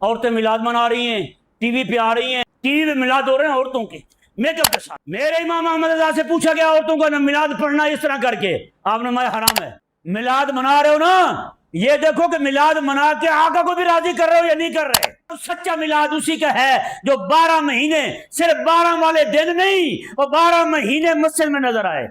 عورتیں میلاد منا رہی ہیں، ٹی وی پہ آ رہی ہیں، ٹی وی پہ میلاد ہو رہے ہیں عورتوں کے میک اپ کے ساتھ۔ میرے امام احمد رضا سے پوچھا گیا عورتوں کو میلاد پڑھنا اس طرح کر کے، آپ نے فرمایا حرام ہے۔ میلاد منا رہے ہو نا، یہ دیکھو کہ میلاد منا کے آقا کو بھی راضی کر رہے ہو یا نہیں کر رہے۔ سچا میلاد اسی کا ہے جو 12 مہینے، صرف 12 والے دن نہیں، وہ 12 مہینے مسجد میں نظر آئے۔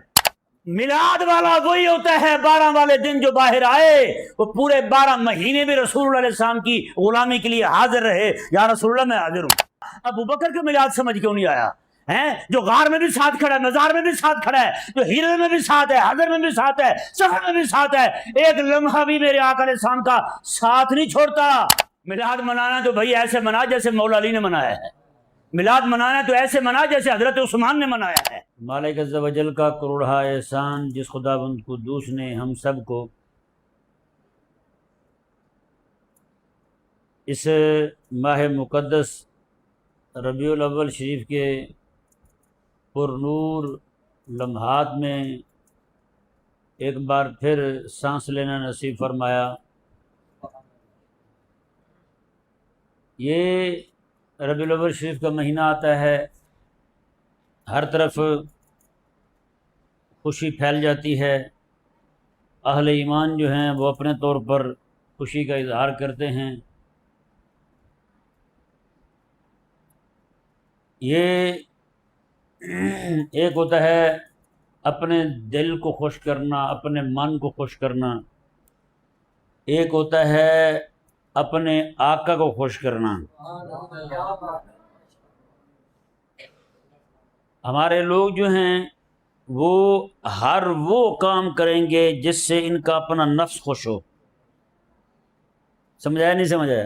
میلاد والا وہی ہوتا ہے 12 والے دن جو باہر آئے، وہ پورے 12 مہینے بھی رسول اللہ علیہ السلام کی غلامی کے لیے حاضر رہے۔ یا رسول اللہ میں حاضر ہوں۔ ابو بکر کا میلاد سمجھ کیوں نہیں آیا ہیں؟ جو غار میں بھی ساتھ کھڑا ہے، مزار میں بھی ساتھ کھڑا ہے، جو ہیرے میں بھی ساتھ ہے، حضر میں بھی ساتھ ہے، سفر میں بھی ساتھ ہے، ایک لمحہ بھی میرے آقا علیہ السلام کا ساتھ نہیں چھوڑتا۔ میلاد منانا تو بھائی ایسے منا جیسے مولا علی نے منایا ہے، میلاد منانا تو ایسے منا جیسے حضرت عثمان نے منایا ہے۔ مالک عز و جل کا کروڑہا احسان جس خداوند قدوس نے ہم سب کو اس ماہ مقدس ربیع الاول شریف کے پر نور لمحات میں ایک بار پھر سانس لینا نصیب فرمایا۔ یہ ربیع الاول شریف کا مہینہ آتا ہے، ہر طرف خوشی پھیل جاتی ہے، اہل ایمان جو ہیں وہ اپنے طور پر خوشی کا اظہار کرتے ہیں۔ یہ ایک ہوتا ہے اپنے دل کو خوش کرنا، اپنے من کو خوش کرنا، ایک ہوتا ہے اپنے آقا کو خوش کرنا۔ ہمارے لوگ جو ہیں وہ ہر وہ کام کریں گے جس سے ان کا اپنا نفس خوش ہو۔ سمجھایا نہیں سمجھایا؟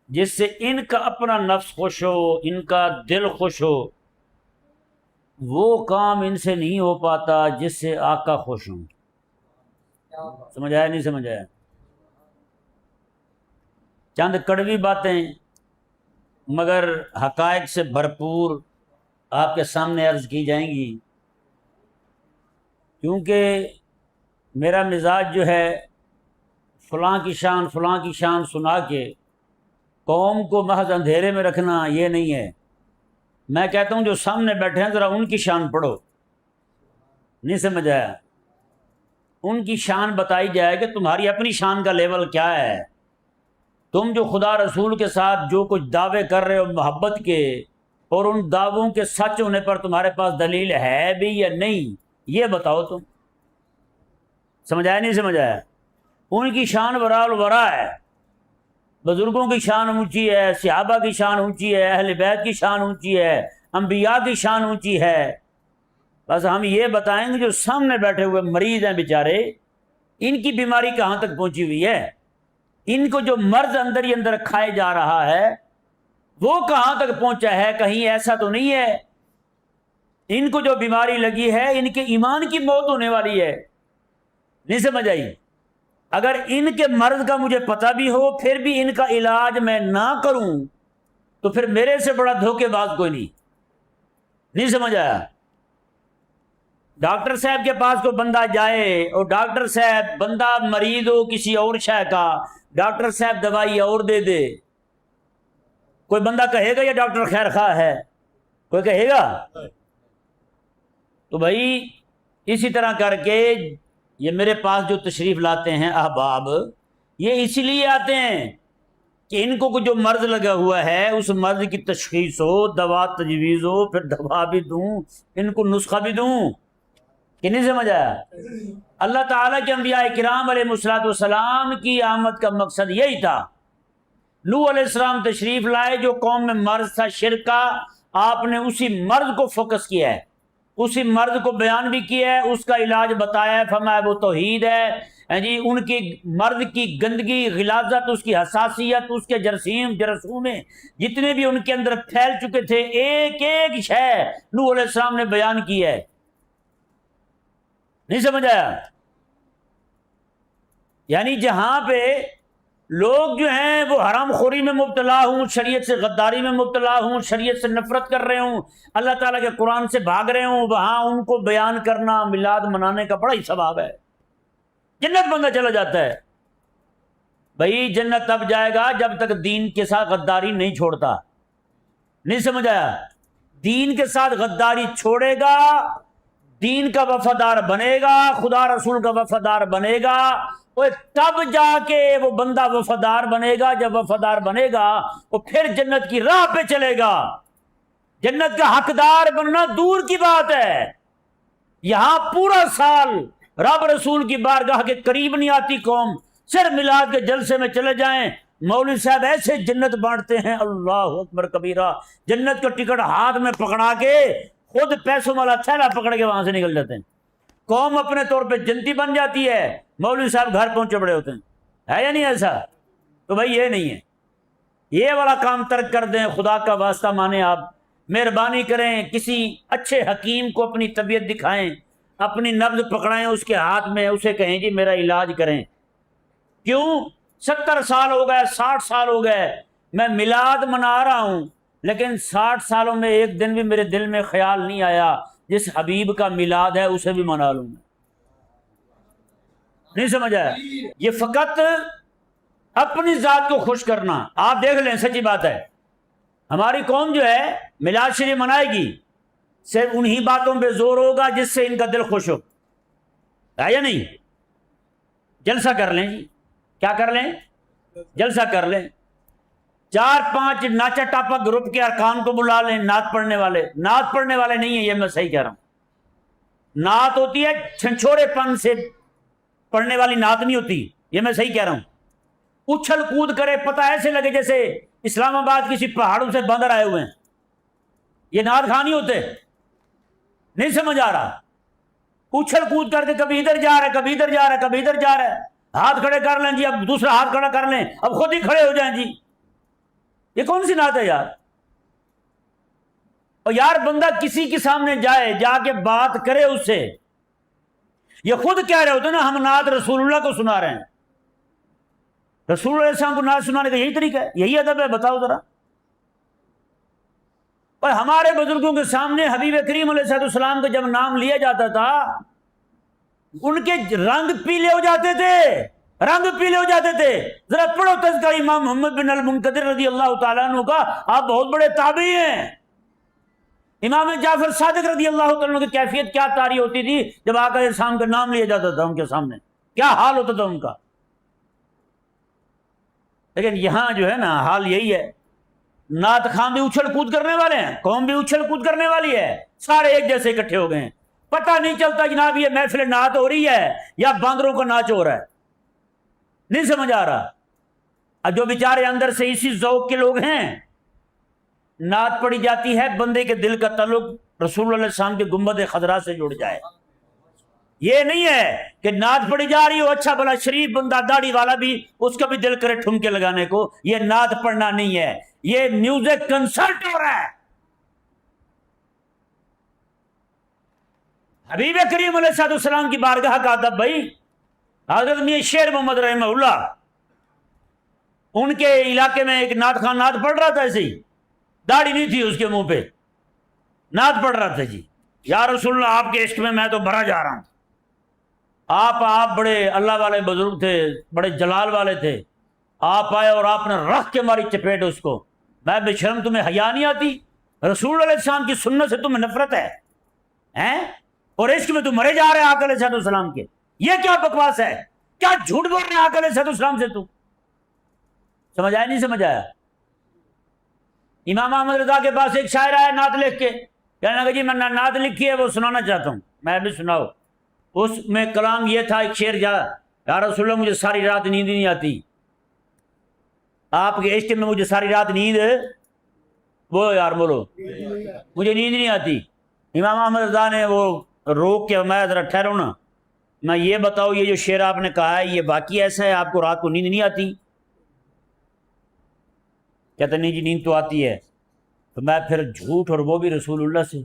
جس سے ان کا اپنا نفس خوش ہو، ان کا دل خوش ہو، وہ کام ان سے نہیں ہو پاتا جس سے آقا خوش ہوں۔ سمجھایا نہیں سمجھایا؟ چند کڑوی باتیں مگر حقائق سے بھرپور آپ کے سامنے عرض کی جائیں گی، کیونکہ میرا مزاج جو ہے فلاں کی شان فلاں کی شان سنا کے قوم کو محض اندھیرے میں رکھنا یہ نہیں ہے۔ میں کہتا ہوں جو سامنے بیٹھے ہیں ذرا ان کی شان پڑھو۔ نہیں سمجھ آیا؟ ان کی شان بتائی جائے کہ تمہاری اپنی شان کا لیول کیا ہے، تم جو خدا رسول کے ساتھ جو کچھ دعوے کر رہے ہو محبت کے، اور ان دعووں کے سچ ہونے پر تمہارے پاس دلیل ہے بھی یا نہیں، یہ بتاؤ تم۔ سمجھایا نہیں سمجھایا؟ ان کی شان وراء الورا ہے، بزرگوں کی شان اونچی ہے، صحابہ کی شان اونچی ہے، اہل بیت کی شان اونچی ہے، انبیاء کی شان اونچی ہے۔ بس ہم یہ بتائیں گے جو سامنے بیٹھے ہوئے مریض ہیں بیچارے، ان کی بیماری کہاں تک پہنچی ہوئی ہے، ان کو جو مرض اندر ہی اندر کھائے جا رہا ہے وہ کہاں تک پہنچا ہے، کہیں ایسا تو نہیں ہے ان کو جو بیماری لگی ہے ان کے ایمان کی موت ہونے والی ہے۔ نہیں سمجھ آئی؟ اگر ان کے مرض کا مجھے پتہ بھی ہو پھر بھی ان کا علاج میں نہ کروں تو پھر میرے سے بڑا دھوکے باز کوئی نہیں۔ نہیں سمجھ آیا؟ ڈاکٹر صاحب کے پاس کوئی بندہ جائے اور ڈاکٹر صاحب بندہ مریض ہو کسی اور شے کا، ڈاکٹر صاحب دوائی اور دے دے، کوئی بندہ کہے گا یہ ڈاکٹر خیر خواہ ہے؟ کوئی کہے گا؟ تو بھائی اسی طرح کر کے یہ میرے پاس جو تشریف لاتے ہیں احباب، یہ اسی لیے آتے ہیں کہ ان کو جو مرض لگا ہوا ہے اس مرض کی تشخیص ہو، دوا تجویز ہو، پھر دوا بھی دوں، ان کو نسخہ بھی دوں۔ کہ نہیں سمجھ آیا؟ اللہ تعالیٰ کے انبیاء کرام علیہ الصلوۃ والسلام کی آمد کا مقصد یہی تھا۔ نوح علیہ السلام تشریف لائے، جو قوم میں مرض تھا شرک کا، آپ نے اسی مرض کو فوکس کیا ہے، اسی مرض کو بیان بھی کیا ہے، اس کا علاج بتایا ہے، فرمایا وہ توحید ہے جی۔ ان کی مرض کی گندگی، غلاظت، اس کی حساسیت، اس کے جراثیم جتنے بھی ان کے اندر پھیل چکے تھے، ایک ایک شے نوح علیہ السلام نے بیان کی ہے۔ نہیں سمجھ آیا؟ یعنی جہاں پہ لوگ جو ہیں وہ حرام خوری میں مبتلا ہوں، شریعت سے غداری میں مبتلا ہوں، شریعت سے نفرت کر رہے ہوں، اللہ تعالیٰ کے قرآن سے بھاگ رہے ہوں، وہاں ان کو بیان کرنا میلاد منانے کا بڑا ہی ثواب ہے، جنت بندہ چلا جاتا ہے۔ بھائی جنت تب جائے گا جب تک دین کے ساتھ غداری نہیں چھوڑتا. نہیں سمجھ آیا؟ دین کے ساتھ غداری چھوڑے گا، دین کا وفادار بنے گا، خدا رسول کا وفادار بنے گا، تب جا کے وہ بندہ وفادار بنے گا. جب وفادار بنے گا وہ پھر جنت کی راہ پہ چلے گا. جنت کا حقدار بننا دور کی بات ہے. یہاں پورا سال رب رسول کی بارگاہ کے قریب نہیں آتی قوم، صرف میلاد کے جلسے میں چلے جائیں. مولوی صاحب ایسے جنت بانٹتے ہیں، اللہ اکبر کبیرہ، جنت کا ٹکٹ ہاتھ میں پکڑا کے خود پیسوں والا تھیلا پکڑ کے وہاں سے نکل جاتے ہیں. قوم اپنے طور پہ جنتی بن جاتی ہے، مولوی صاحب گھر پہنچے بڑے ہوتے ہیں. ہے یا نہیں ایسا؟ تو بھائی یہ نہیں ہے، یہ والا کام ترک کر دیں. خدا کا واسطہ مانیں، آپ مہربانی کریں، کسی اچھے حکیم کو اپنی طبیعت دکھائیں، اپنی نبض پکڑائیں اس کے ہاتھ میں، اسے کہیں جی میرا علاج کریں. کیوں 70 سال ہو گئے، 60 سال ہو گئے میں میلاد منا رہا ہوں، لیکن 60 سالوں میں ایک دن بھی میرے دل میں خیال نہیں آیا جس حبیب کا میلاد ہے اسے بھی منا لوں. نہیں سمجھ آیا؟ یہ فقط اپنی ذات کو خوش کرنا. آپ دیکھ لیں، سچی بات ہے، ہماری قوم جو ہے میلاد شریف منائے گی، صرف انہی باتوں پہ زور ہوگا جس سے ان کا دل خوش ہو. ہے یا نہیں؟ جلسہ کر لیں جی، کیا کر لیں؟ جلسہ کر لیں. 4-5 ناچا ٹاپا گروپ کے ارکان کو بلا لیں، نعت پڑھنے والے. نعت پڑھنے والے نہیں ہیں، یہ میں صحیح کہہ رہا ہوں. نعت ہوتی ہے چھنچھوڑے پن سے پڑھنے والی نعت نہیں ہوتی، یہ میں صحیح کہہ رہا ہوں. اچھل کود کرے، پتہ ایسے لگے جیسے اسلام آباد کسی پہاڑوں سے بندر آئے ہوئے ہیں. یہ نعت خانی ہوتے. نہیں سمجھ آ رہا؟ اچھل کود کر کے کبھی ادھر جا رہا ہے، کبھی ادھر جا رہا ہے، کبھی ادھر جا رہا ہے. ہاتھ کھڑے کر لیں جی، اب دوسرا ہاتھ کھڑا کر لیں، اب خود ہی کھڑے ہو جائیں جی. یہ کون سی نعت ہے یار؟ اور یار بندہ کسی کے سامنے جائے، جا کے بات کرے اس سے. یہ خود کہہ رہے ہوتے نا ہم نعت رسول اللہ کو سنا رہے ہیں. رسول اللہ علیہ السلام کو نعت سنانے کا یہی طریقہ ہے، یہی ادب ہے؟ بتاؤ ذرا. اور ہمارے بزرگوں کے سامنے حبیب کریم علیہ السلام کا جب نام لیا جاتا تھا ان کے رنگ پیلے ہو جاتے تھے، رنگ پیلے ہو جاتے تھے. ذرا پڑھو تذکرہ امام محمد بن المنقدر رضی اللہ تعالیٰ عنہ کا، آپ بہت بڑے تابعی ہیں. امام جعفر صادق رضی اللہ تعالیٰ عنہ کی کیفیت کیا طاری ہوتی تھی جب آقا علیہ السلام کا نام لیا جاتا تھا ان کے سامنے، کیا حال ہوتا تھا ان کا. لیکن یہاں جو ہے نا حال یہی ہے، نعت خان بھی اچھل کود کرنے والے ہیں، قوم بھی اچھل کود کرنے والی ہے، سارے ایک جیسے اکٹھے ہو گئے ہیں. پتہ نہیں چلتا جناب یہ محفل نعت ہو رہی ہے یا باندروں کا ناچ ہو رہا ہے. نہیں سمجھ آ رہا؟ اب جو بیچارے اندر سے اسی ذوق کے لوگ ہیں، نعت پڑھی جاتی ہے، بندے کے دل کا تعلق رسول اللہ علیہ السلام کے گنبد خضرا سے جڑ جائے. یہ نہیں ہے کہ نعت پڑھی جا رہی ہو، اچھا بھلا شریف بندہ داڑھی والا بھی اس کا بھی دل کرے ٹھمکے لگانے کو. یہ نعت پڑھنا نہیں ہے، یہ میوزک کنسرٹ ہو رہا ہے. حبیب کریم علیہ السلام کی بارگاہ کا ادب بھائی. حضرت میاں شیر محمد رحمہ اللہ ان کے علاقے میں ایک نعت خان نعت پڑھ رہا تھا، ایسے ہی داڑھی نہیں تھی اس کے منہ پہ، نعت پڑھ رہا تھا جی، یا رسول اللہ آپ کے عشق میں تو بھرا جا رہا ہوں. آپ بڑے اللہ والے بزرگ تھے، بڑے جلال والے تھے. آپ آئے اور آپ نے رکھ کے ماری چپیٹ اس کو. میں بے شرم، تمہیں حیا نہیں آتی؟ رسول اللہ علیہ السلام کی سنت سے تمہیں نفرت ہے ہیں؟ اور عشق میں تم مرے جا رہے ہیں آقا علیہ السلام کے. یہ کیا بکواس ہے؟ کیا جھوٹ بول رہے ہیں آقا علیہ السلام سے؟ تو سمجھ آیا نہیں سمجھ آیا؟ امام احمد رضا کے پاس ایک شاعر آیا نعت لکھ کے، کہنے لگا جی میں نعت لکھی ہے وہ سنانا چاہتا ہوں. میں بھی سناؤ. اس میں کلام یہ تھا، ایک شعر جا، یا رسول اللہ مجھے ساری رات نیند نہیں آتی، آپ کے عشق میں مجھے ساری رات نیند، بولو یار بولو، مجھے نیند نہیں آتی. امام احمد رضا نے وہ روک کے، میں ذرا ٹھہرو نا، میں یہ بتاؤ یہ جو شعر آپ نے کہا ہے یہ باقی ایسا ہے آپ کو رات کو نیند نہیں آتی؟ کہتے نہیں جی نیند تو آتی ہے. تو میں پھر جھوٹ، اور وہ بھی رسول اللہ سے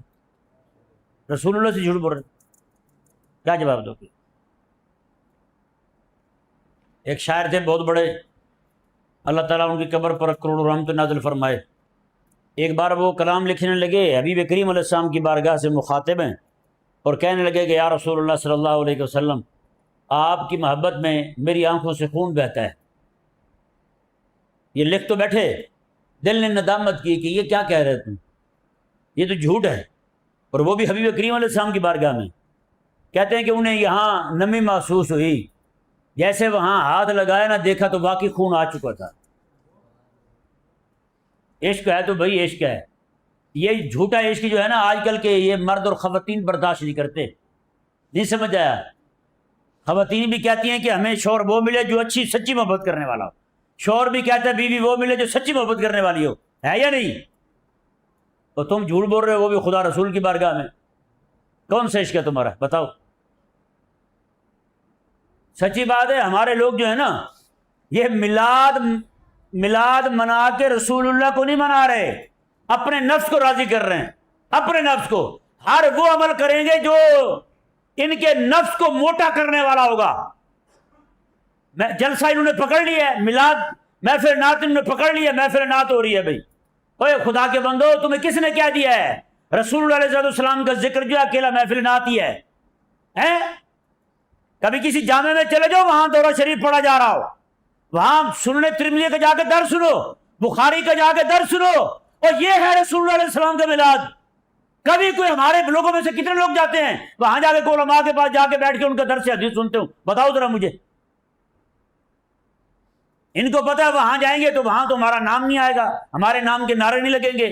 جھوٹ بول رہے، کیا جواب دو گے؟ ایک شاعر تھے بہت بڑے، اللہ تعالیٰ ان کی قبر پر کروڑوں رحمت نازل فرمائے. ایک بار وہ کلام لکھنے لگے، حبیب کریم علیہ السلام کی بارگاہ سے مخاطب ہیں، اور کہنے لگے کہ یا رسول اللہ صلی اللہ علیہ وسلم، آپ کی محبت میں میری آنکھوں سے خون بہتا ہے. یہ لکھ تو بیٹھے، دل نے ندامت کی کہ یہ کیا کہہ رہے تم، یہ تو جھوٹ ہے۔ اور وہ بھی حبیب کریم علیہ السلام کی بارگاہ میں کہتے ہیں کہ انہیں یہاں نمی محسوس ہوئی، جیسے وہاں ہاتھ لگایا نہ دیکھا تو واقعی خون آ چکا تھا۔ عشق ہے تو بھائی عشق ہے۔ یہ جھوٹا عشق جو ہے نا آج کل کے یہ مرد اور خواتین برداشت نہیں کرتے، نہیں سمجھ آیا؟ خواتین بھی کہتی ہیں کہ ہمیں شوہر وہ ملے جو اچھی سچی محبت کرنے والا ہو، شوہر بھی کہتا ہے بیوی وہ ملے جو سچی محبت کرنے والی ہو، ہے یا نہیں؟ تو تم جھوٹ بول رہے ہو، وہ بھی خدا رسول کی بارگاہ میں۔ کون سا عشق ہے تمہارا بتاؤ؟ سچی بات ہے، ہمارے لوگ جو ہے نا یہ میلاد منا کے رسول اللہ کو نہیں منا رہے، اپنے نفس کو راضی کر رہے ہیں، اپنے نفس کو۔ ہر وہ عمل کریں گے جو ان کے نفس کو موٹا کرنے والا ہوگا۔ جلسہ انہوں نے پکڑ لیا ہے، میلاد محفل نعت انہوں نے پکڑ لیا، محفل نعت ہو رہی ہے۔ بھائی اوے خدا کے بندو، تمہیں کس نے کیا دیا ہے؟ رسول اللہ علیہ السلام کا ذکر جو اکیلا محفل نعت ہی ہے۔ کبھی کسی جامع میں چلے جاؤ، وہاں دورہ شریف پڑھا جا رہا ہو، وہاں سننے ترمذی کا جا کے درس سنو، بخاری کا جا کے درس سنو، اور یہ ہے رسول اللہ علیہ السلام کا میلاد۔ کبھی کوئی ہمارے لوگوں میں سے کتنے لوگ جاتے ہیں وہاں جا کے علماء کے پاس جا کے بیٹھ کے ان کا درس حدیث سنتے ہوں؟ بتاؤ ذرا مجھے۔ ان کو پتا ہے وہاں جائیں گے تو وہاں تو ہمارا نام نہیں آئے گا، ہمارے نام کے نعرے نہیں لگیں گے۔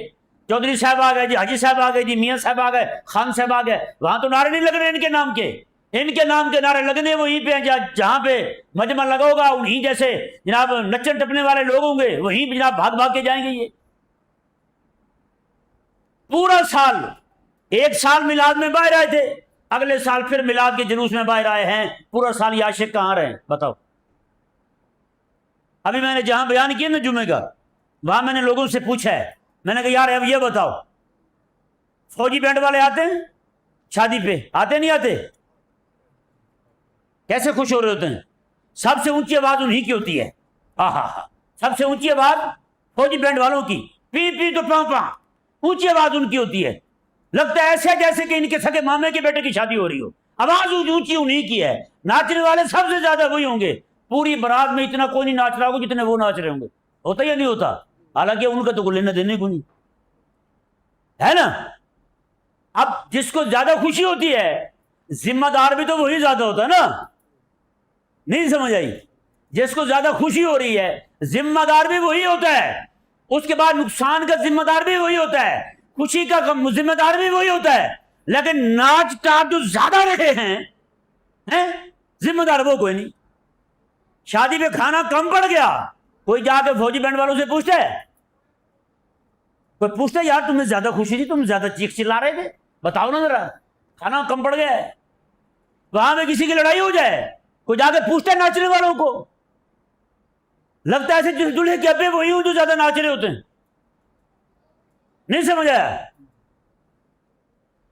چودھری صاحب آ گئے جی، حاجی صاحب آ گئے جی، میاں صاحب آ گئے، خان صاحب آ گئے، وہاں تو نعرے نہیں لگ رہے ان کے نام کے۔ ان کے نام کے نعرے لگنے وہیں پہ ہیں جہاں پہ مجمع لگا ہوگا، انہیں جیسے جناب نچن ٹپنے والے لوگ ہوں گے، وہیں پہ جناب بھاگ بھاگ کے جائیں گے۔ یہ پورا سال، ایک سال میلاد میں باہر آئے تھے، اگلے سال پھر میلاد کے جلوس میں باہر آئے ہیں، پورا سال یہ عاشق کہاں رہے بتاؤ؟ ابھی میں نے جہاں بیان کیا نا جمعے کا، وہاں میں نے لوگوں سے پوچھا ہے، میں نے کہا یار اب یہ بتاؤ، فوجی بینڈ والے آتے ہیں شادی پہ؟ آتے نہیں آتے؟ کیسے خوش ہو رہے ہوتے ہیں؟ سب سے اونچی آواز انہی کی ہوتی ہے، سب سے اونچی آواز فوجی بینڈ والوں کی، پی پی تو پاں پاں، اونچی آواز ان کی ہوتی ہے، لگتا ہے ایسے جیسے کہ ان کے سگے مامے کے بیٹے کی شادی ہو رہی ہو، آواز اونچی انہی کی ہے۔ ناچنے والے سب سے زیادہ وہی ہوں گے، پوری برات میں اتنا کوئی نہیں ناچ رہا ہوگا جتنے وہ ناچ رہے ہوں گے، ہوتا یا نہیں ہوتا؟ حالانکہ ان کا تو کوئی لینا دینے کو نہیں ہے نا۔ اب جس کو زیادہ خوشی ہوتی ہے ذمہ دار بھی تو وہی زیادہ ہوتا ہے نا، نہیں سمجھ آئی؟ جس کو زیادہ خوشی ہو رہی ہے ذمہ دار بھی وہی ہوتا ہے، اس کے بعد نقصان کا ذمہ دار بھی وہی ہوتا ہے، خوشی کا ذمہ دار بھی وہی ہوتا ہے۔ لیکن ناچ ٹاپ جو زیادہ رہے ہیں ذمہ دار وہ کوئی نہیں۔ شادی پہ کھانا کم پڑ گیا، کوئی جا کے فوجی بینڈ والوں سے پوچھتا ہے؟ کوئی پوچھتا ہے یار تمہیں زیادہ خوشی تھی، تم زیادہ چیخ چلا رہے تھے، بتاؤ نا ذرا، کھانا کم پڑ گیا ہے؟ وہاں میں کسی کی لڑائی ہو جائے، کوئی جا کے پوچھتا ہے ناچنے والوں کو؟ لگتا ہے ایسے دلہے کے ابے وہی ہوں جو زیادہ ناچ رہے ہوتے ہیں، نہیں سمجھ آیا؟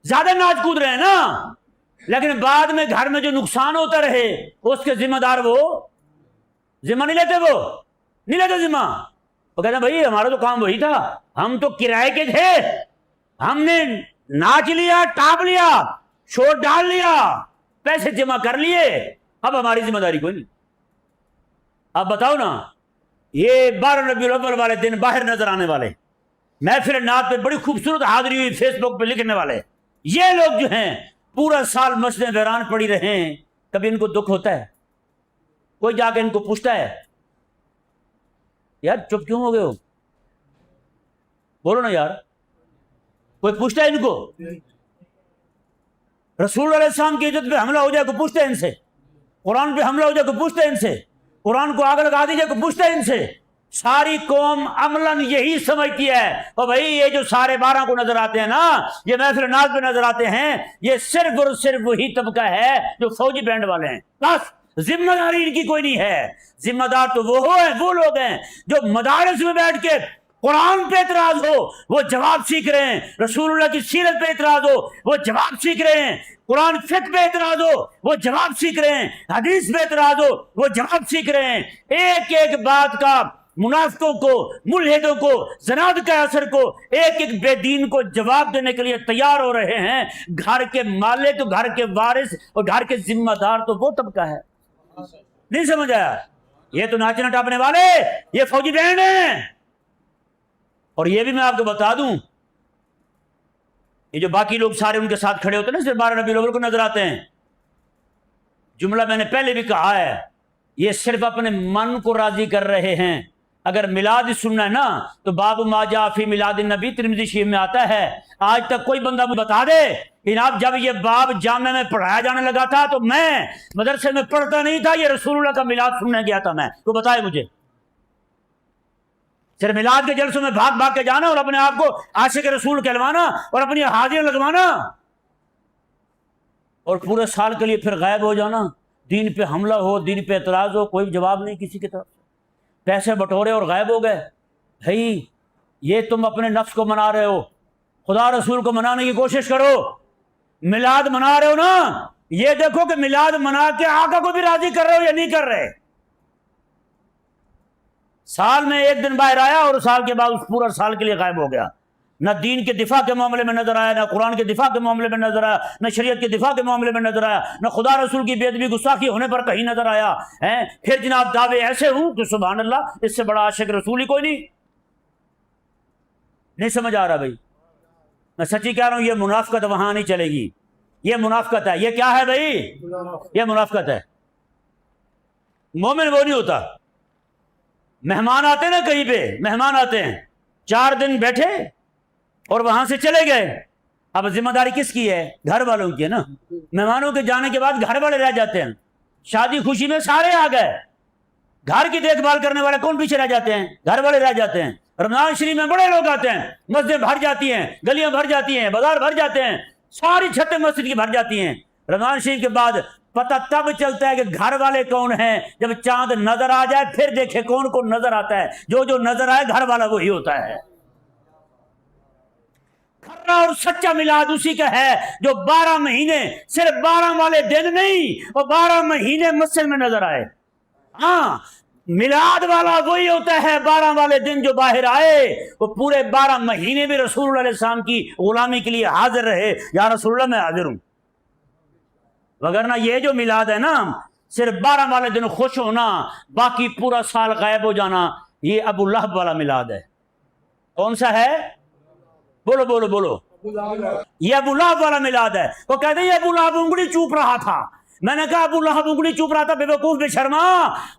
زیادہ ناچ کود رہے ہیں نا، لیکن بعد میں گھر میں جو نقصان ہوتا رہے اس کے ذمہ دار وہ ذمہ نہیں لیتے، وہ نہیں لیتے ذمہ۔ وہ کہتے ہیں بھائی ہمارا تو کام وہی تھا، ہم تو کرائے کے تھے، ہم نے ناچ لیا، ٹاپ لیا، شور ڈال لیا، پیسے جمع کر لیے، اب ہماری ذمہ داری کوئی نہیں۔ اب بتاؤ نا، یہ 12 ربیع الاول والے دن باہر نظر آنے والے، محفل نعت پہ بڑی خوبصورت حاضری ہوئی، فیس بک پہ لکھنے والے، یہ لوگ جو ہیں پورا سال مسجدیں ویران پڑی رہے ہیں، کبھی ان کو دکھ ہوتا ہے؟ کوئی جا کے ان کو پوچھتا ہے یار چپ کیوں ہو گئے ہو؟ بولو نا یار، کوئی پوچھتا ہے ان کو؟ رسول علیہ السلام کی عزت پہ حملہ ہو جائے کو پوچھتا ہے ان سے؟ قرآن پہ حملہ ہو جائے کو پوچھتا ہے ان سے؟ قرآن کو آگ لگا دیجیے کو پوچھتا ہے ان سے؟ ساری قوم عملاً یہی سمجھتی ہے اور بھائی یہ جو سارے 12 کو نظر آتے ہیں نا، یہ محفل ناز پہ نظر آتے ہیں، یہ صرف اور صرف وہی طبقہ ہے جو فوجی بینڈ والے ہیں، بس ذمہ داری ان کی کوئی نہیں ہے۔ ذمہ دار تو وہ لوگ ہیں جو مدارس میں بیٹھ کے قرآن پہ اعتراض ہو وہ جواب سیکھ رہے ہیں، رسول اللہ کی سیرت پہ اعتراض ہو وہ جواب سیکھ رہے ہیں، قرآن فقہ پہ اعتراض ہو وہ جواب سیکھ رہے ہیں، حدیث پہ اعتراض ہو وہ جواب سیکھ رہے ہیں، ایک ایک بات کا منافقوں کو، ملحدوں کو، زنادقہ اثر کو، ایک ایک بے دین کو جواب دینے کے لیے تیار ہو رہے ہیں۔ گھر کے مالک، گھر کے وارث اور گھر کے ذمہ دار تو وہ طبقہ ہے، نہیں سمجھ آیا؟ یہ تو ناچنے ٹاپنے والے یہ فوجی بینڈ ہیں. اور یہ بھی میں آپ کو بتا دوں، یہ جو باقی لوگ سارے ان کے ساتھ کھڑے ہوتے ہیں نا، صرف 12 ربیع الاول کو نظر آتے ہیں. جملہ میں نے پہلے بھی کہا ہے، یہ صرف اپنے من کو راضی کر رہے ہیں. اگر میلاد سننا ہے نا تو باب ما جاء فی میلاد النبی ترمذی شریف میں آتا ہے. آج تک کوئی بندہ بتا دے جناب جب یہ باب جامعہ میں پڑھایا جانے لگا تھا تو میں مدرسے میں پڑھتا نہیں تھا، یہ رسول اللہ کا میلاد سننے گیا تھا میں، تو بتائے مجھے. صرف میلاد کے جلسوں میں بھاگ بھاگ کے جانا اور اپنے آپ کو عاشق رسول کہلوانا اور اپنی حاضریاں لگوانا اور پورے سال کے لیے پھر غائب ہو جانا. دین پہ حملہ ہو، دین پہ اعتراض ہو، کوئی جواب نہیں کسی کی طرف سے. پیسے بٹورے اور غائب ہو گئے. بھائی یہ تم اپنے نفس کو منا رہے ہو، خدا رسول کو منانے کی کوشش کرو. میلاد منا رہے ہو نا، یہ دیکھو کہ میلاد منا کے آقا کو بھی راضی کر رہے ہو یا نہیں کر رہے. سال میں ایک دن باہر آیا اور سال کے بعد اس پورا سال کے لیے غائب ہو گیا. نہ دین کے دفاع کے معاملے میں نظر آیا، نہ قرآن کے دفاع کے معاملے میں نظر آیا، نہ شریعت کے دفاع کے معاملے میں نظر آیا، نہ خدا رسول کی بے ادبی گستاخی ہونے پر کہیں نظر آیا. پھر جناب دعوے ایسے ہوں کہ سبحان اللہ، اس سے بڑا عاشق رسول ہی کوئی نہیں. نہیں سمجھ آ رہا بھائی؟ میں سچی کہہ رہا ہوں، یہ منافقت وہاں نہیں چلے گی. یہ منافقت ہے. یہ کیا ہے بھائی؟ یہ منافقت ہے. مومن وہ نہیں ہوتا. مہمان آتے ہیں نا کہیں پہ، مہمان آتے ہیں 4 دن بیٹھے اور وہاں سے چلے گئے. اب ذمہ داری کس کی ہے؟ گھر والوں کی ہے نا. مہمانوں کے جانے کے بعد گھر والے رہ جاتے ہیں. شادی خوشی میں سارے آ گئے، گھر کی دیکھ بھال کرنے والے کون پیچھے رہ جاتے ہیں؟ گھر والے رہ جاتے ہیں. رمضان شریف میں بڑے لوگ آتے ہیں، مسجدیں بھر جاتی ہیں، گلیاں بھر جاتی ہیں، بازار بھر جاتے ہیں، ساری چھتیں مسجد کی بھر جاتی ہیں. رمضان شریف کے بعد پتہ تب چلتا ہے کہ گھر والے کون ہیں جب چاند نظر آ جائے. پھر دیکھے کون کون نظر آتا ہے. جو نظر آئے گھر والا وہی ہوتا ہے. کھرا اور سچا میلاد اسی کا ہے جو 12 مہینے، صرف 12 والے دن نہیں، وہ 12 مہینے مسجد میں نظر آئے. ہاں میلاد والا وہی ہوتا ہے 12 والے دن جو باہر آئے، وہ پورے 12 مہینے بھی رسول اللہ علیہ السلام کی غلامی کے لیے حاضر رہے. یا رسول اللہ میں حاضر ہوں. وگرنہ یہ جو میلاد ہے نا، صرف 12 والے دن خوش ہونا، باقی پورا سال غائب ہو جانا، یہ ابو لہب والا میلاد ہے. کون سا ہے؟ بولو بولو بولو. یہ ابو لہب والا میلاد ہے. وہ کہتے ہیں یہ ابو لہب انگلی چوپ رہا تھا. میں نے کہا ابو لہب انگلی چوپ رہا تھا بے وقوف بے شرما.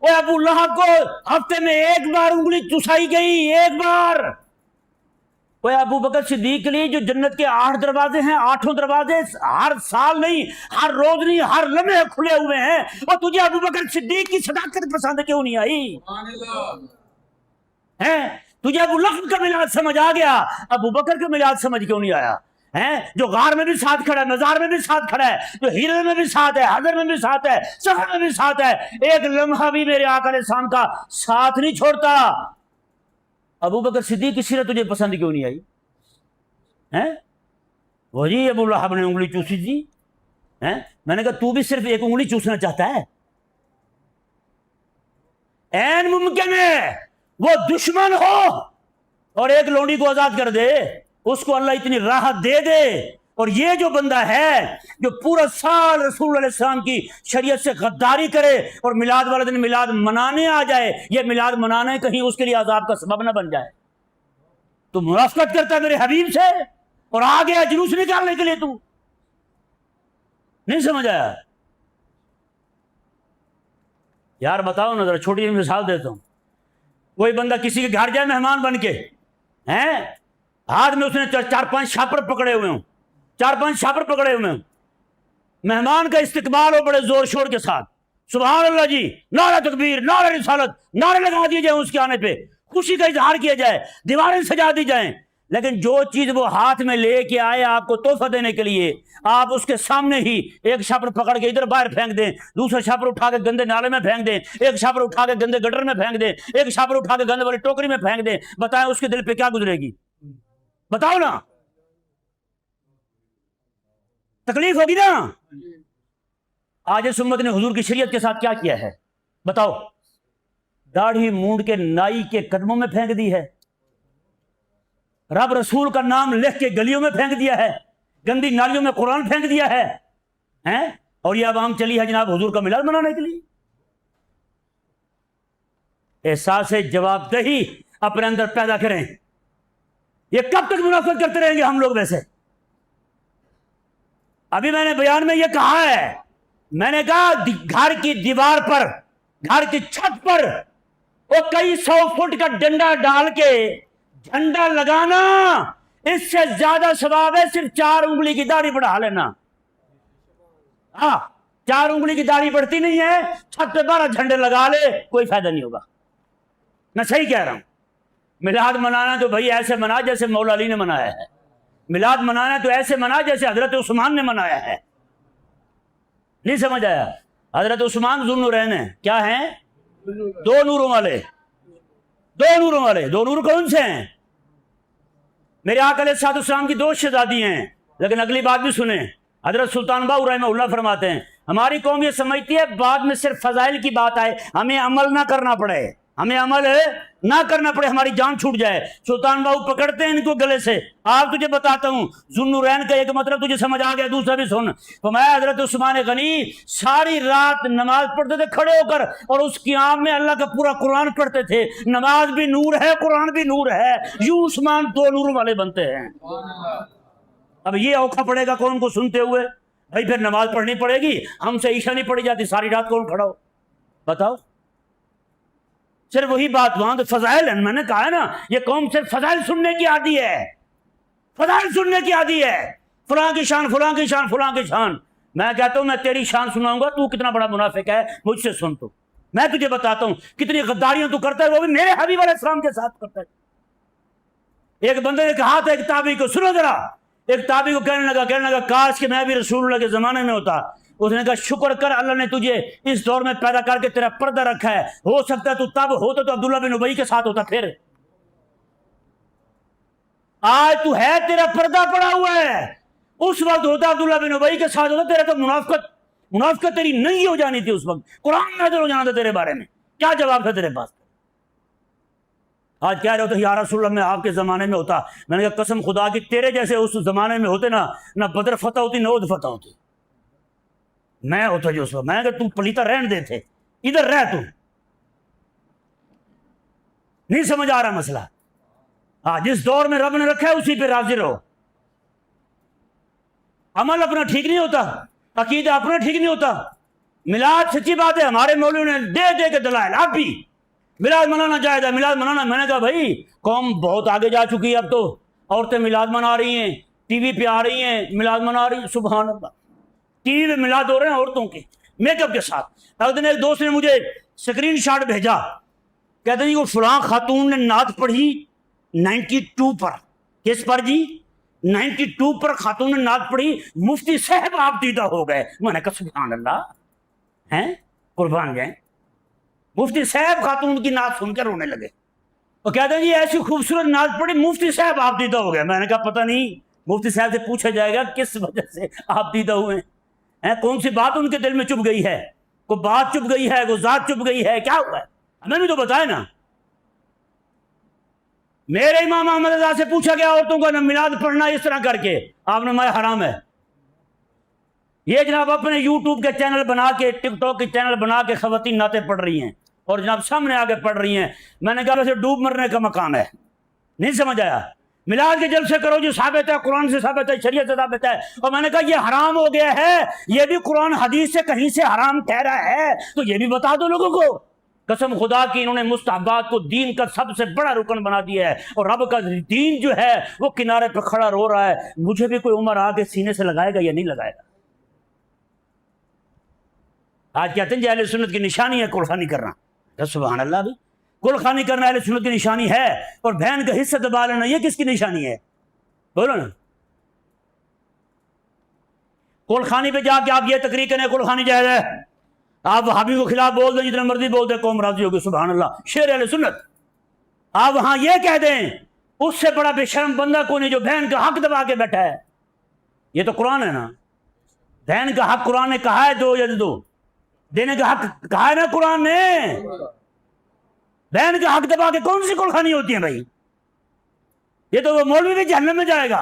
وہ ابو لہب کو ہفتے میں 1 بار انگلی چسائی گئی، 1 بار. وہ ابو بکر صدیق کے لیے جو جنت کے 8 دروازے ہیں، 8 دروازے ہر سال نہیں، ہر روز نہیں، ہر لمحے کھلے ہوئے ہیں. اور تجھے ابو بکر صدیق کی صداقت پسند کیوں نہیں آئی؟ تجھے ابو لہب کا میلاد سمجھ آ گیا، ابو بکر کا میلاد سمجھ کیوں نہیں آیا؟ جو غار میں بھی ساتھ کھڑا ہے، مزار میں بھی ساتھ کھڑا ہے، جو ہیرے میں بھی ساتھ ہے، حضر میں بھی ساتھ ہے، سفر میں بھی ساتھ ہے، ایک لمحہ بھی میرے آقا علیہ السلام کا ساتھ نہیں چھوڑتا. ابو بکر صدیق کی سیرت تجھے پسند کیوں نہیں آئی؟ وہ جی ابو لہب نے انگلی چوسی تھی. میں نے کہا تو بھی صرف ایک انگلی چوسنا چاہتا ہے؟ این ممکن ہے وہ دشمن ہو اور ایک لونڈی کو آزاد کر دے، اس کو اللہ اتنی راحت دے دے. اور یہ جو بندہ ہے جو پورا سال رسول اللہ علیہ السلام کی شریعت سے غداری کرے اور میلاد والے دن میلاد منانے آ جائے، یہ میلاد منانے کہیں اس کے لیے عذاب کا سبب نہ بن جائے. تو منافقت کرتا ہے میرے حبیب سے اور آ گیا جلوس نکالنے کے لیے. تو نہیں سمجھ آیا؟ یار بتاؤ نا ذرا، چھوٹی سی مثال دیتا ہوں. کوئی بندہ کسی کے گھر جائے مہمان بن کے، ہاتھ میں اس نے 4-5 چھاپر پکڑے ہوئے ہوں، 4-5 چھاپر پکڑے ہوئے ہوں. مہمان کا استقبال ہو بڑے زور شور کے ساتھ، سبحان اللہ جی، نعرہ تکبیر، نعرہ رسالت، نعرے لگا دیے جائیں اس کے آنے پہ، خوشی کا اظہار کیا جائے، دیواریں سجا دی جائیں. لیکن جو چیز وہ ہاتھ میں لے کے آئے آپ کو تحفہ دینے کے لیے، آپ اس کے سامنے ہی ایک چھاپر پکڑ کے ادھر باہر پھینک دیں، دوسرا چھاپر اٹھا کے گندے نالے میں پھینک دیں، ایک چھاپر اٹھا کے گندے گٹر میں پھینک دیں، ایک چھاپر اٹھا کے گندے والی ٹوکری میں پھینک دیں. بتائیں اس کے دل پہ کیا گزرے گی؟ بتاؤ نا، تکلیف ہوگی نا. آج اس امت نے حضور کی شریعت کے ساتھ کیا کیا ہے بتاؤ؟ داڑھی مونڈ کے نائی کے قدموں میں پھینک دی ہے، رب رسول کا نام لکھ کے گلیوں میں پھینک دیا ہے، گندی نالیوں میں قرآن پھینک دیا ہے. اور یہ عوام چلی ہے جناب حضور کا میلاد منانے کے لیے. احساس جواب دہی اپنے اندر پیدا کریں. یہ کب تک منافقت کرتے رہیں گے ہم لوگ؟ ویسے ابھی میں نے بیان میں یہ کہا ہے، میں نے کہا گھر کی دیوار پر، گھر کی چھت پر وہ کئی 100 فٹ کا ڈنڈا ڈال کے جھنڈا لگانا، اس سے زیادہ ثواب ہے صرف 4 انگلی کی داڑھی بڑھا لینا. ہاں 4 انگلی کی داڑھی بڑھتی نہیں ہے، چھت پہ 12 جھنڈے لگا لے، کوئی فائدہ نہیں ہوگا. میں صحیح کہہ رہا ہوں. میلاد منانا تو بھائی ایسے منا جیسے مولا علی نے منایا ہے. میلاد منانا تو ایسے منا جیسے حضرت عثمان نے منایا ہے. نہیں سمجھ آیا؟ حضرت عثمان ذو النورین ہیں. کیا ہیں؟ 2 نوروں والے. 2 نوروں والے. 2 نور کون سے ہیں؟ میرے آقا علیہ الصلوۃ والسلام کی 2 شہزادی ہیں. لیکن اگلی بات بھی سنیں. حضرت سلطان باہو رحمہ اللہ فرماتے ہیں ہماری قوم یہ سمجھتی ہے بعد میں صرف فضائل کی بات آئے ہمیں عمل نہ کرنا پڑے، ہمیں عمل نہ کرنا پڑے، ہماری جان چھوٹ جائے. سلطان باہو پکڑتے ہیں ان کو گلے سے. آپ تجھے بتاتا ہوں ذو النورین کا ایک مطلب تجھے سمجھ آ گیا، دوسرا بھی سن. فرمایا حضرت عثمان غنی ساری رات نماز پڑھتے تھے کھڑے ہو کر، اور اس قیام میں اللہ کا پورا قرآن پڑھتے تھے. نماز بھی نور ہے، قرآن بھی نور ہے. یوں عثمان 2 نور والے بنتے ہیں. اب یہ اوکھا پڑے گا کون کو سنتے ہوئے؟ بھائی پھر نماز پڑھنی پڑے گی. ہم سے عشاء نہیں پڑھی جاتی، ساری رات کون کھڑا ہو؟ بتاؤ. صرف وہی بات، وہاں تو فضائل ہیں. میں نے کہا ہے نا یہ قوم صرف فضائل سننے کی عادی ہے، فضائل سننے کی عادی ہے. فلاں کی شان، فلاں کی شان، فلاں کی شان. میں کہتا ہوں میں تیری شان سناؤں گا، تو کتنا بڑا منافق ہے مجھ سے سن. تو میں تجھے بتاتا ہوں کتنی غداریاں تو کرتا ہے، وہ بھی میرے حبیب علیہ السلام کے ساتھ کرتا ہے. ایک بندے نے کہا تھا ایک تابعی کو، سنو ذرا، ایک تابعی کو کہنے لگا کاش کہ میں بھی رسول اللہ کے زمانے میں ہوتا. اس نے کہا شکر کر اللہ نے تجھے اس دور میں پیدا کر کے تیرا پردہ رکھا ہے. ہو سکتا ہے تو تب ہوتا تو عبداللہ بن ابی کے ساتھ ہوتا. پھر آج تو ہے تیرا پردہ پڑا ہوا ہے، اس وقت ہوتا عبداللہ بن ابی کے ساتھ ہوتا. تیرا تو منافقت تیری نہیں ہو جانی تھی. اس وقت قرآن نازل ہو جانا تھا تیرے بارے میں. کیا جواب تھا تیرے پاس؟ آج کہہ رہے ہوتے یا رسول اللہ میں آپ کے زمانے میں ہوتا. میں نے کہا قسم خدا کی تیرے جیسے اس زمانے میں ہوتے نا، نہ بدر فتح ہوتی نہ احد فتح ہوتی. میں ہوتا جو اس وقت. میں کہ تو پلیتا رہن دے تھے، ادھر رہ. تو نہیں سمجھ آ رہا مسئلہ؟ جس دور میں رب نے رکھا ہے اسی پہ راضی رہو. عمل اپنا ٹھیک نہیں ہوتا، عقیدہ اپنا ٹھیک نہیں ہوتا. میلاد سچی بات ہے، ہمارے مولویوں نے دے کے دلائل. اب بھی میلاد منانا جائز ہے، میلاد منانا. میں نے کہا بھائی قوم بہت آگے جا چکی ہے. اب تو عورتیں میلاد منا رہی ہیں، ٹی وی پہ آ رہی ہیں میلاد منا رہی ہیں. سبحان اللہ، ٹی وی پہ میلاد ہو رہے ہیں عورتوں کے میک اپ کے ساتھ. ایک دن ایک دوست نے مجھے اسکرین شاٹ بھیجا، کہتے ہیں وہ فلاں خاتون نے نعت پڑھی 92 پر. کس پر جی؟ 92 پر خاتون نے نعت پڑھی. مفتی صاحب آپ دیدہ ہو گئے. میں نے کہا سبحان اللہ، ہیں قربان جائیں. مفتی صاحب خاتون کی نعت سن کر رونے لگے. وہ کہتے ہیں جی ایسی خوبصورت نعت پڑھی مفتی صاحب آپ دیدہ ہو گئے. میں نے کہا پتہ نہیں مفتی صاحب سے پوچھا جائے گا کس وجہ سے آپ دیدہ ہوئے ہیں، کون سی بات ان کے دل میں چپ گئی ہے. کوئی بات چپ گئی ہے، کوئی ذات چپ گئی ہے، کیا ہوا ہے ہمیں بھی تو بتائے نا. میرے امام احمد رضا سے پوچھا گیا عورتوں کا نہ میلاد پڑھنا اس طرح کر کے، آپ نے مایا حرام ہے. یہ جناب اپنے یوٹیوب کے چینل بنا کے، ٹک ٹاک کے چینل بنا کے خواتین نعتیں پڑھ رہی ہیں اور جناب سامنے آ کے پڑھ رہی ہیں. میں نے کہا ویسے ڈوب مرنے کا مقام ہے. نہیں سمجھ آیا؟ میلاد کے جلسے کرو جو ثابت ہے، قرآن سے ثابت ہے، شریعت سے ثابت ہے. اور میں نے کہا یہ حرام ہو گیا ہے، یہ بھی قرآن حدیث سے کہیں سے حرام کہہ رہا ہے تو یہ بھی بتا دو لوگوں کو. قسم خدا کی انہوں نے مستحبات کو دین کا سب سے بڑا رکن بنا دیا ہے، اور رب کا دین جو ہے وہ کنارے پہ کھڑا رو رہا ہے. مجھے بھی کوئی عمر آ کے سینے سے لگائے گا یا نہیں لگائے گا؟ آج کہتے ہیں جی اہل سنت کی نشانی ہے کلخانی کرنا. سبحان اللہ، بھی کلخانی کرنا اہل سنت کی نشانی ہے، اور بہن کا حصہ دبا لینا یہ کس کی نشانی ہے؟ بولو نا. کلخانی پہ جا کے آپ یہ تقریر کریں کلخانی جائز ہے، آپ وہابی کو خلاف بول دیں جتنا مرضی بول دیں، قوم راضی ہوگی. سبحان اللہ، شیر اہل سنت. آپ وہاں یہ کہہ دیں اس سے بڑا بے شرم بندہ کوئی نہیں جو بہن کا حق دبا کے بیٹھا ہے. یہ تو قرآن ہے نا، بہن کا حق قرآن نے کہا ہے دو یا دو، دینے کا حق کہا ہے نا قرآن نے. بہن کا حق دبا کے کون سی کلخانی ہوتی ہے بھائی؟ یہ تو وہ مولوی بھی جہنم میں جائے گا.